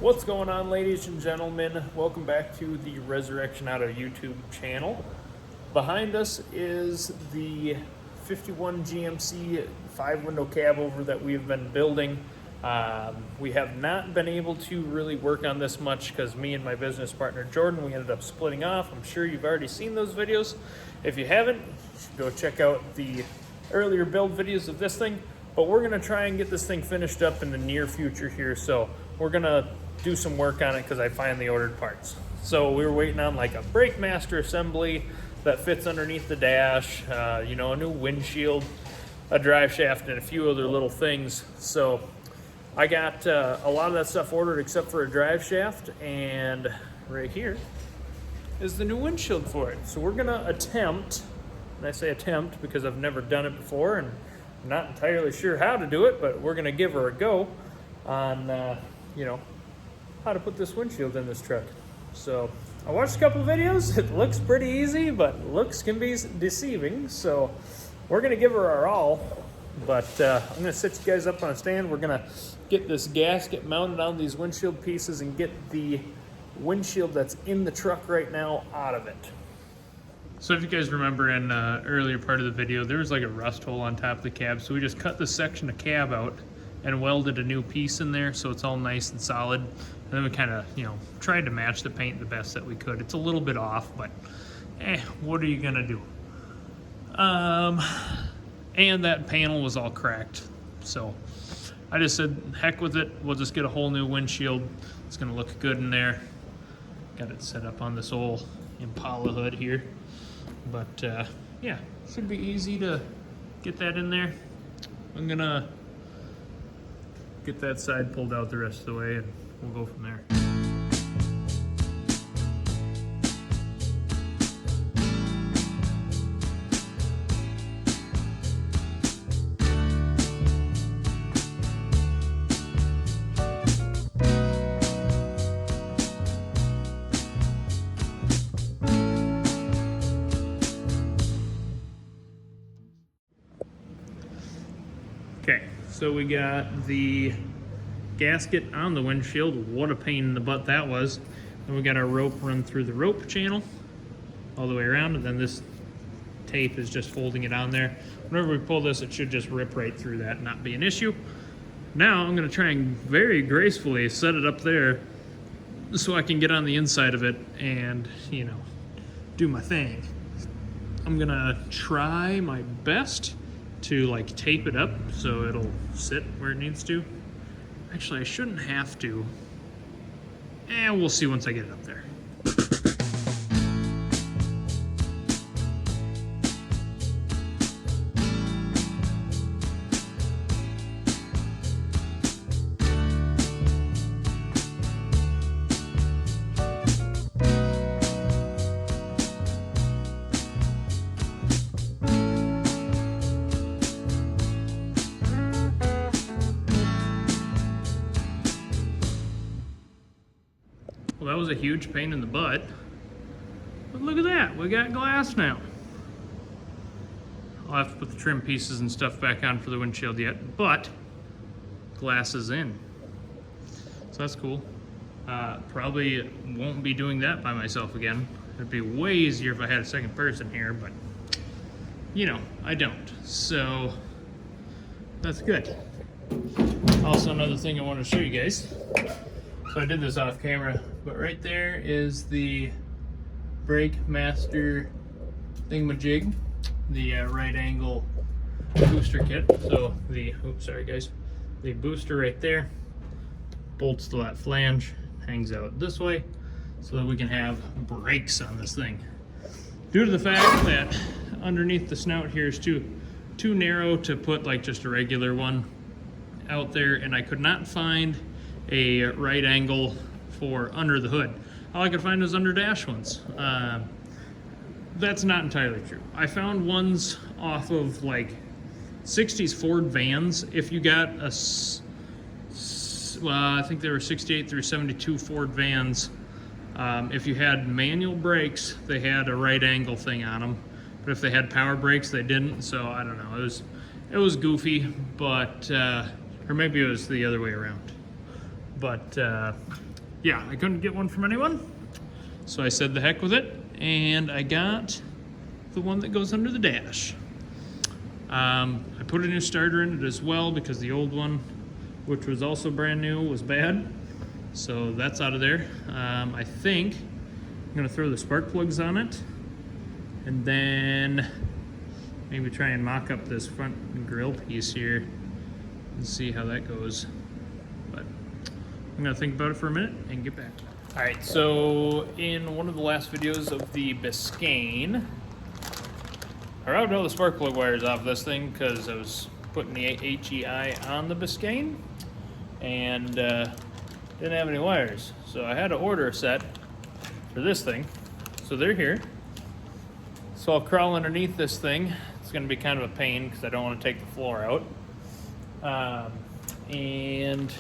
What's going on, ladies and gentlemen? Welcome back to the Resurrection Auto YouTube channel. Behind us is the 51 GMC 5-window cab over that we've been building. We have not been able to really work on this much because me and my business partner Jordan, we ended up splitting off. I'm sure you've already seen those videos. If you haven't, you should go check out the earlier build videos of this thing. But we're gonna try and get this thing finished up in the near future here. So we're gonna do some work on it because I finally ordered parts. So we were waiting on like a brake master assembly that fits underneath the dash, a new windshield, a drive shaft, and a few other little things. So I got a lot of that stuff ordered except for a drive shaft, and right here is the new windshield for it. So we're gonna attempt, and I say attempt because I've never done it before and I'm not entirely sure how to do it, but we're gonna give her a go on, how to put this windshield in this truck. So I watched a couple of videos. It looks pretty easy, but looks can be deceiving. So we're gonna give her our all, but I'm gonna set you guys up on a stand. We're gonna get this gasket mounted on these windshield pieces and get the windshield that's in the truck right now out of it. So if you guys remember in earlier part of the video, there was like a rust hole on top of the cab. So we just cut this section of cab out and welded a new piece in there so it's all nice and solid. And then we kind of, tried to match the paint the best that we could. It's a little bit off, but what are you gonna do? And that panel was all cracked. So I just said, heck with it. We'll just get a whole new windshield. It's gonna look good in there. Got it set up on this old Impala hood here. But yeah, should be easy to get that in there. I'm gonna get that side pulled out the rest of the way and we'll go from there. Okay, so we got the gasket on the windshield. What a pain in the butt that was. Then we got our rope run through the rope channel all the way around, and then this tape is just holding it on there. Whenever we pull this, it should just rip right through that and not be an issue. Now I'm gonna try and very gracefully set it up there so I can get on the inside of it and, do my thing. I'm gonna try my best to like tape it up so it'll sit where it needs to. Actually, I shouldn't have to. We'll see once I get it up there. Well, that was a huge pain in the butt, but look at that, we got glass now. I'll have to put the trim pieces and stuff back on for the windshield yet, but glass is in. So that's cool. Probably won't be doing that by myself again. It'd be way easier if I had a second person here, but I don't. So that's good. Also, another thing I want to show you guys. So I did this off camera, but right there is the brake master thingamajig, the right angle booster kit. So the booster right there bolts to that flange, hangs out this way so that we can have brakes on this thing. Due to the fact that underneath the snout here is too narrow to put like just a regular one out there, and I could not find a right angle for under the hood. All I could find was under dash ones. That's not entirely true. I found ones off of like 60s Ford vans. If you got I think they were 68 through 72 Ford vans. If you had manual brakes, they had a right angle thing on them. But if they had power brakes, they didn't. So I don't know. It was goofy, but or maybe it was the other way around. But yeah, I couldn't get one from anyone. So I said the heck with it, and I got the one that goes under the dash. I put a new starter in it as well because the old one, which was also brand new, was bad. So that's out of there. I think I'm gonna throw the spark plugs on it, and then maybe try and mock up this front grill piece here and see how that goes. But I'm gonna think about it for a minute and get back. All right, so in one of the last videos of the Biscayne, I routed all the spark plug wires off this thing because I was putting the HEI on the Biscayne and didn't have any wires. So I had to order a set for this thing. So they're here. So I'll crawl underneath this thing. It's gonna be kind of a pain because I don't want to take the floor out. And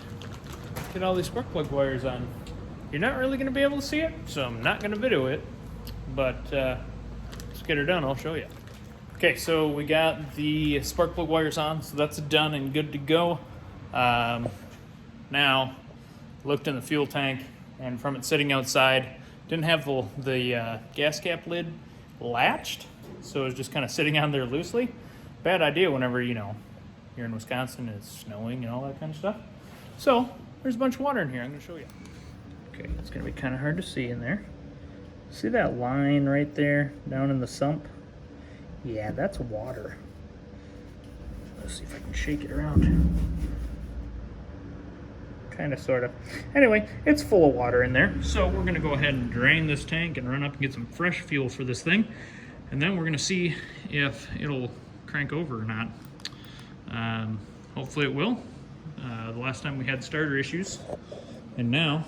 get all these spark plug wires on. You're not really gonna be able to see it, so I'm not gonna video it, but let's get her done, I'll show you. Okay, so we got the spark plug wires on, so that's done and good to go. Now, looked in the fuel tank, and from it sitting outside, didn't have the gas cap lid latched, so it was just kind of sitting on there loosely. Bad idea whenever, you know, you're in Wisconsin, it's snowing and all that kind of stuff. So, there's a bunch of water in here, I'm gonna show you. Okay, it's gonna be kind of hard to see in there. See that line right there, down in the sump? Yeah, that's water. Let's see if I can shake it around. Kind of, sort of. Anyway, it's full of water in there. So we're gonna go ahead and drain this tank and run up and get some fresh fuel for this thing. And then we're gonna see if it'll crank over or not. Hopefully it will. The last time we had starter issues. And now,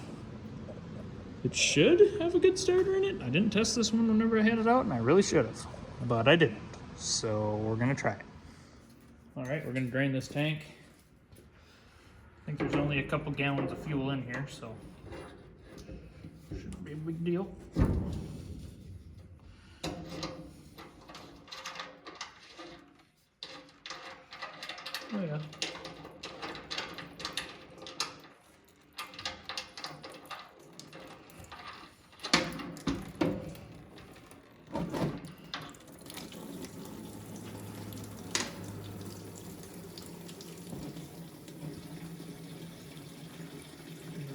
it should have a good starter in it. I didn't test this one whenever I had it out, and I really should have, but I didn't. So we're gonna try it. All right, we're gonna drain this tank. I think there's only a couple gallons of fuel in here, so shouldn't be a big deal. Oh yeah.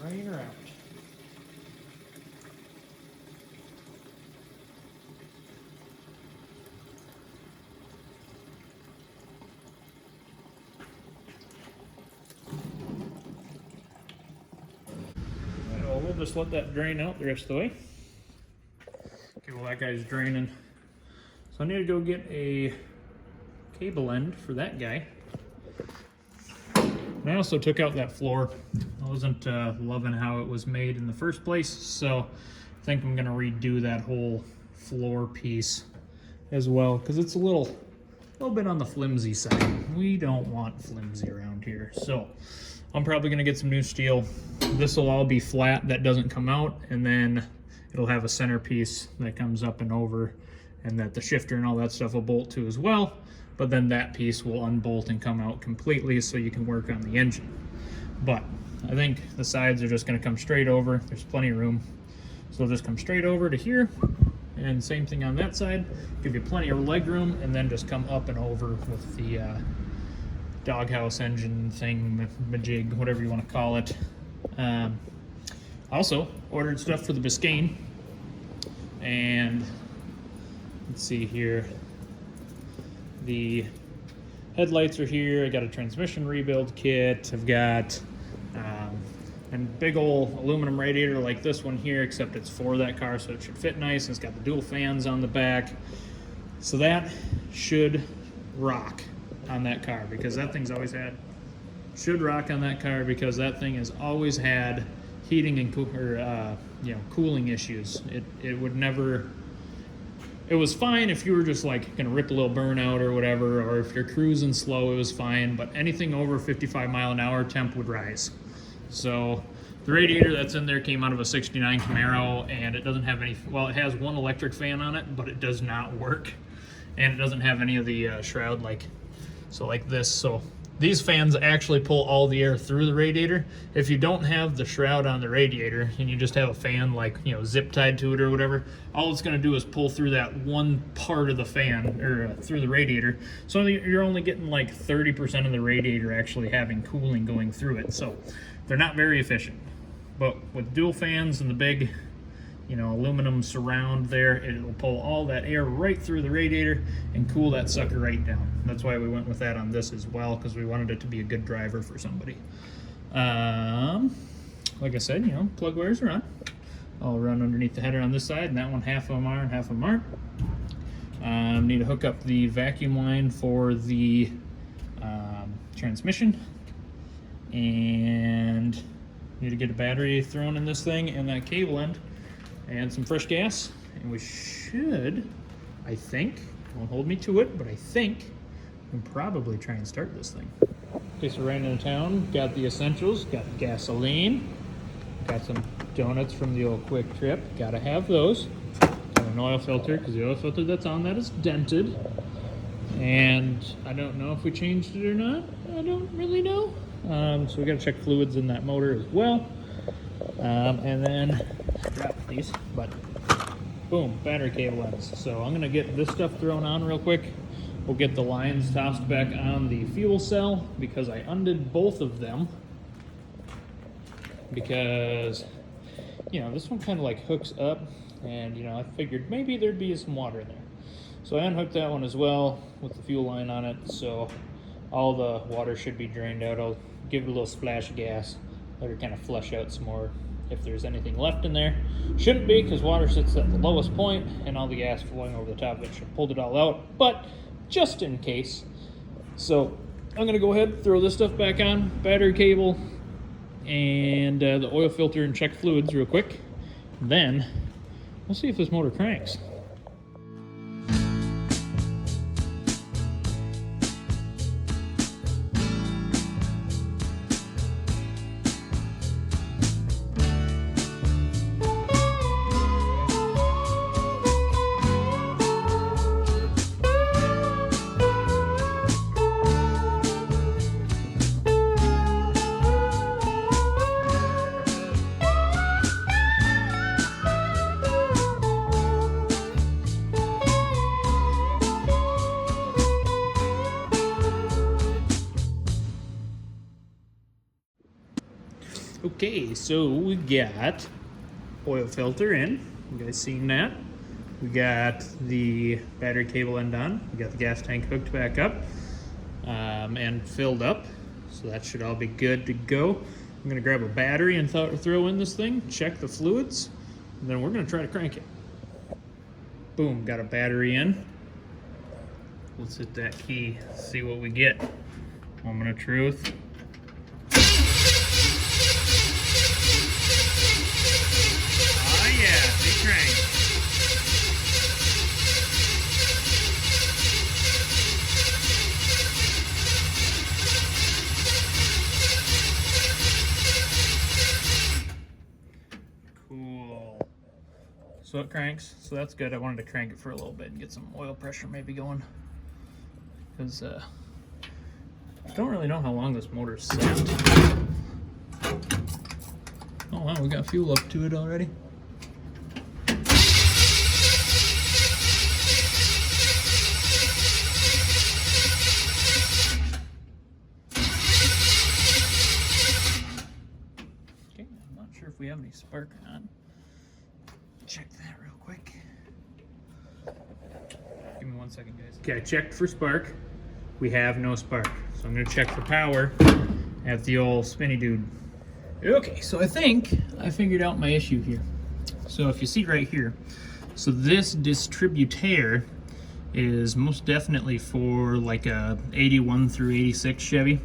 Right around. Well, we'll just let that drain out the rest of the way. Okay, well that guy's draining. So I need to go get a cable end for that guy. And I also took out that floor. I wasn't loving how it was made in the first place, so I think I'm gonna redo that whole floor piece as well, because it's a little bit on the flimsy side. We don't want flimsy around here, so I'm probably gonna get some new steel. This will all be flat, that doesn't come out, and then it'll have a centerpiece that comes up and over, and that the shifter and all that stuff will bolt to as well. But then that piece will unbolt and come out completely so you can work on the engine. But I think the sides are just gonna come straight over. There's plenty of room. So they'll just come straight over to here, and same thing on that side. Give you plenty of leg room, and then just come up and over with the doghouse engine thing, majig, whatever you wanna call it. Also ordered stuff for the Biscayne, and let's see here. The headlights are here. I got a transmission rebuild kit. I've got a big old aluminum radiator like this one here, except it's for that car, so it should fit nice. And it's got the dual fans on the back. So that should rock on that car, because that thing's always had, should rock on that car because that thing has always had heating and cooling issues. It would never. It was fine if you were just like gonna rip a little burnout or whatever, or if you're cruising slow, it was fine, but anything over 55 mile an hour temp would rise. So the radiator that's in there came out of a 69 Camaro, and it doesn't have any, well, it has one electric fan on it, but it does not work. And it doesn't have any of the shroud like this. So these fans actually pull all the air through the radiator. If you don't have the shroud on the radiator and you just have a fan like, you know, zip tied to it or whatever, all it's going to do is pull through that one part of the fan, or through the radiator. So you're only getting like 30% of the radiator actually having cooling going through it. So they're not very efficient. But with dual fans and the big, you know, aluminum surround there, it'll pull all that air right through the radiator and cool that sucker right down. That's why we went with that on this as well, because we wanted it to be a good driver for somebody. Like I said, you know, plug wires are on. I'll run underneath the header on this side, and that one half of them are and half of them aren't. Need to hook up the vacuum line for the transmission, and need to get a battery thrown in this thing and that cable end, and some fresh gas, and we should, I think, won't hold me to it, but I think we can probably try and start this thing. Okay, so right into town, got the essentials, got gasoline, got some donuts from the old Quick Trip, gotta have those. Got an oil filter, because the oil filter that's on that is dented, and I don't know if we changed it or not. I don't really know. So we gotta check fluids in that motor as well. And then drop these, but boom, battery cable ends. So I'm gonna get this stuff thrown on real quick. We'll get the lines tossed back on the fuel cell, because I undid both of them, because, you know, this one kind of like hooks up, and, you know, I figured maybe there'd be some water in there. So I unhooked that one as well with the fuel line on it, so all the water should be drained out. I'll give it a little splash of gas, let her kind of flush out some more if there's anything left in there. Shouldn't be, because water sits at the lowest point and all the gas flowing over the top of it should have pulled it all out, but just in case. So I'm gonna go ahead and throw this stuff back on, battery cable and the oil filter, and check fluids real quick. Then we'll see if this motor cranks. Okay, so we got oil filter in. You guys seen that? We got the battery cable end on. We got the gas tank hooked back up and filled up. So that should all be good to go. I'm gonna grab a battery and throw in this thing, check the fluids, and then we're gonna try to crank it. Boom, got a battery in. Let's hit that key, see what we get. Moment of truth. Cool. So it cranks, so that's good. I wanted to crank it for a little bit and get some oil pressure maybe going, because I don't really know how long this motor's set. Oh wow, we got fuel up to it already. Okay, I'm not sure if we have any spark or not. Check that real quick. Give me 1 second, guys. Okay, I checked for spark. We have no spark. So I'm gonna check for power at the old spinny dude. Okay, so I think I figured out my issue here. So if you see right here, so this distributor is most definitely for like a 81 through 86 Chevy.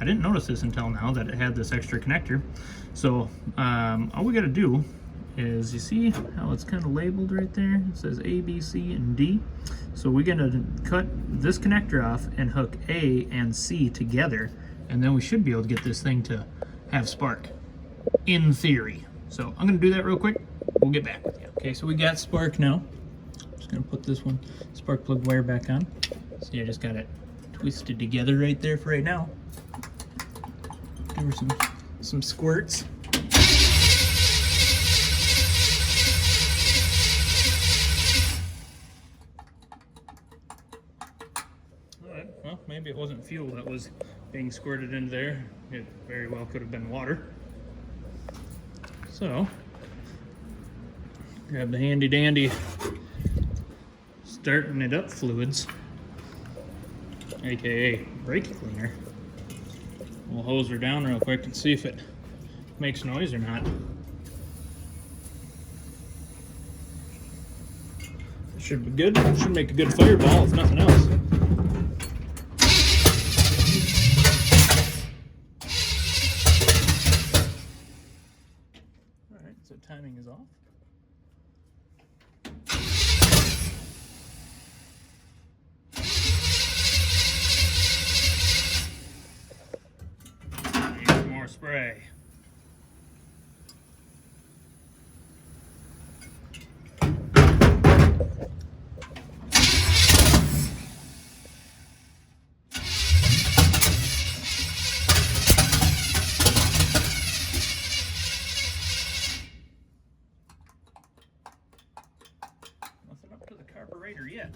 I didn't notice this until now that it had this extra connector. So all we gotta do is, you see how it's kind of labeled right there? It says A, B, C, and D. So we're gonna cut this connector off and hook A and C together, and then we should be able to get this thing to have spark, in theory. So I'm gonna do that real quick. We'll get back with you. Okay, so we got spark now. Just gonna put this one spark plug wire back on. See, I just got it twisted together right there for right now. There were some squirts. Alright, well, maybe it wasn't fuel that was being squirted into there. It very well could have been water. So, grab the handy dandy starting it up fluids, aka brake cleaner. We'll hose her down real quick and see if it makes noise or not. It should be good. It should make a good fireball if nothing else. Alright, so timing is off. More spray. Nothing up to the carburetor yet.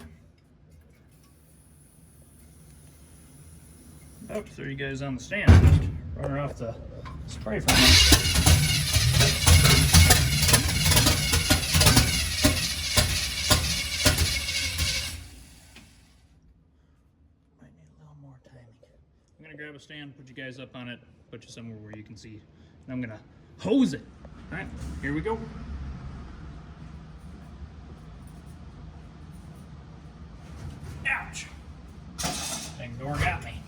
Oh, so you guys on the stand. Just run her off the spray foam. Might need a little more timing. I'm gonna grab a stand, put you guys up on it, put you somewhere where you can see. And I'm gonna hose it. All right, here we go. Ouch! Dang door got me.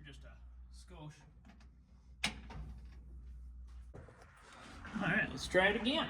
Just a skosh. All right, let's try it again.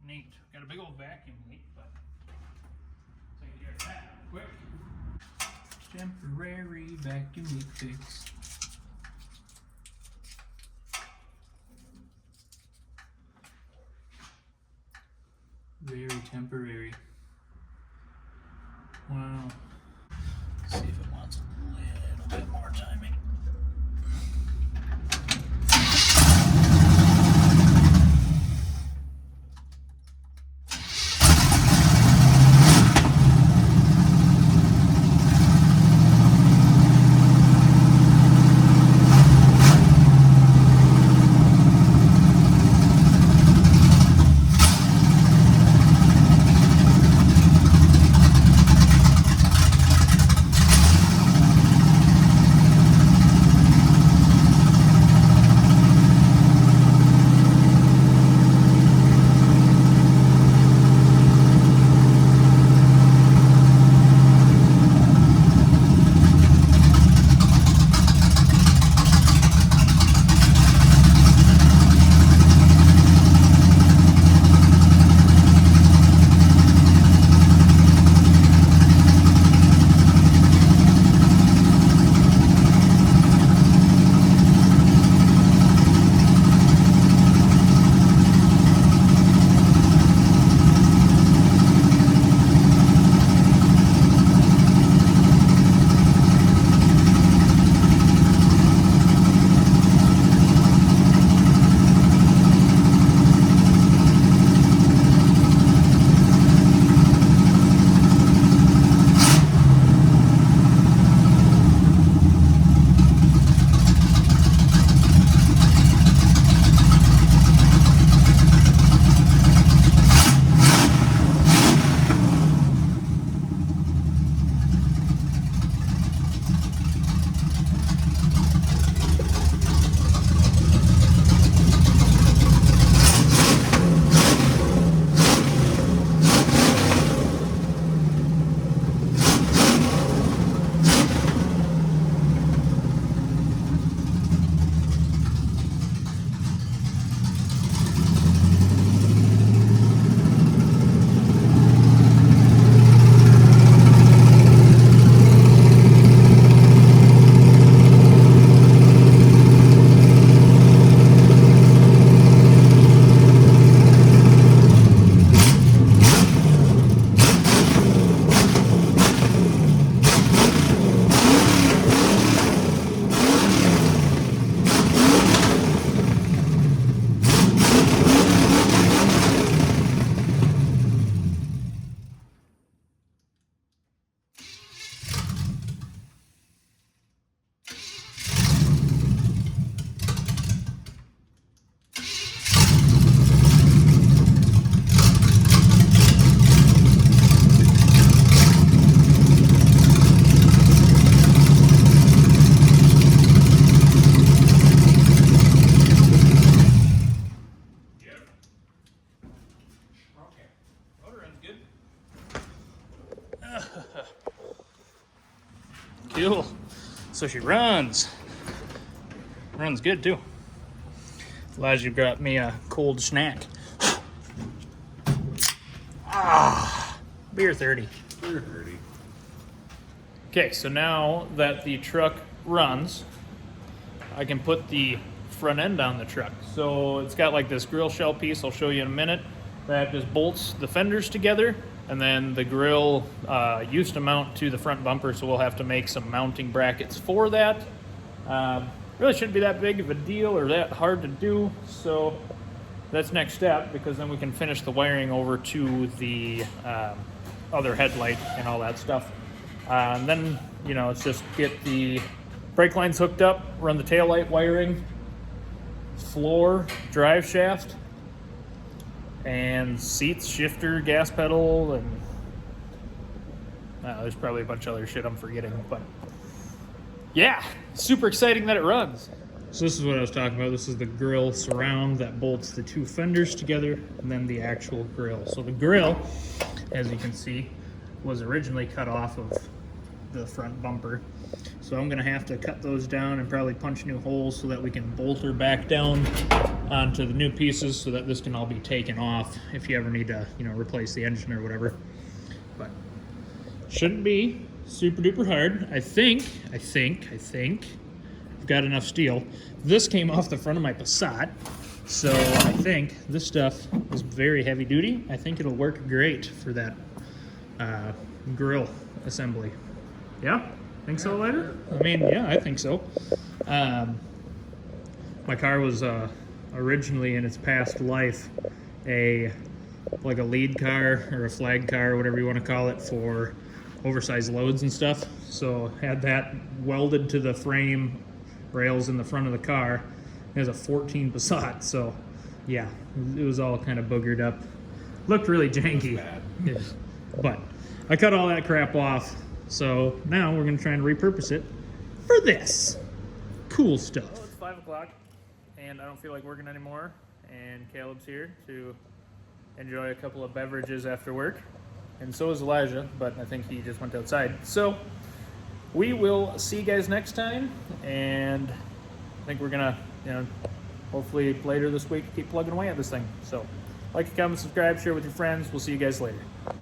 Neat. Got a big old vacuum leak, but take care of that real quick. Temporary vacuum leak fix. Very temporary. Wow. Let's see if it wants a little bit more timing. Cool. So she runs. Runs good too. Elijah got me a cold snack. Beer 30. Beer 30. Okay, so now that the truck runs, I can put the front end on the truck. So it's got like this grill shell piece, I'll show you in a minute, that just bolts the fenders together, and then the grill used to mount to the front bumper, so we'll have to make some mounting brackets for that. Really shouldn't be that big of a deal or that hard to do, so that's next step, because then we can finish the wiring over to the other headlight and all that stuff. And then, you know, it's just get the brake lines hooked up, run the taillight wiring, floor, drive shaft, and seats, shifter, gas pedal, and there's probably a bunch of other shit I'm forgetting, but yeah, super exciting that it runs. So this is what I was talking about. This is the grill surround that bolts the two fenders together, and then the actual grill. So the grill, as you can see, was originally cut off of the front bumper. So I'm gonna have to cut those down and probably punch new holes so that we can bolt her back down onto the new pieces so that this can all be taken off if you ever need to, you know, replace the engine or whatever. But shouldn't be super duper hard. I think I've got enough steel. This came off the front of my Passat, So I think this stuff is very heavy duty. I think it'll work great for that grill assembly. Yeah? Think so, Lighter? I mean, yeah, I think so. My car was originally in its past life like a lead car or a flag car, whatever you want to call it, for oversized loads and stuff. So had that welded to the frame rails in the front of the car. It has a 14 Passat, so yeah, it was all kind of boogered up. Looked really janky. Yeah. But I cut all that crap off, so now we're gonna try and repurpose it for this cool stuff. Well, it's 5 o'clock, and I don't feel like working anymore, and Caleb's here to enjoy a couple of beverages after work, and so is Elijah, but I think he just went outside. So we will see you guys next time, and I think we're gonna, hopefully later this week keep plugging away at this thing. So like, comment, subscribe, share with your friends. We'll see you guys later.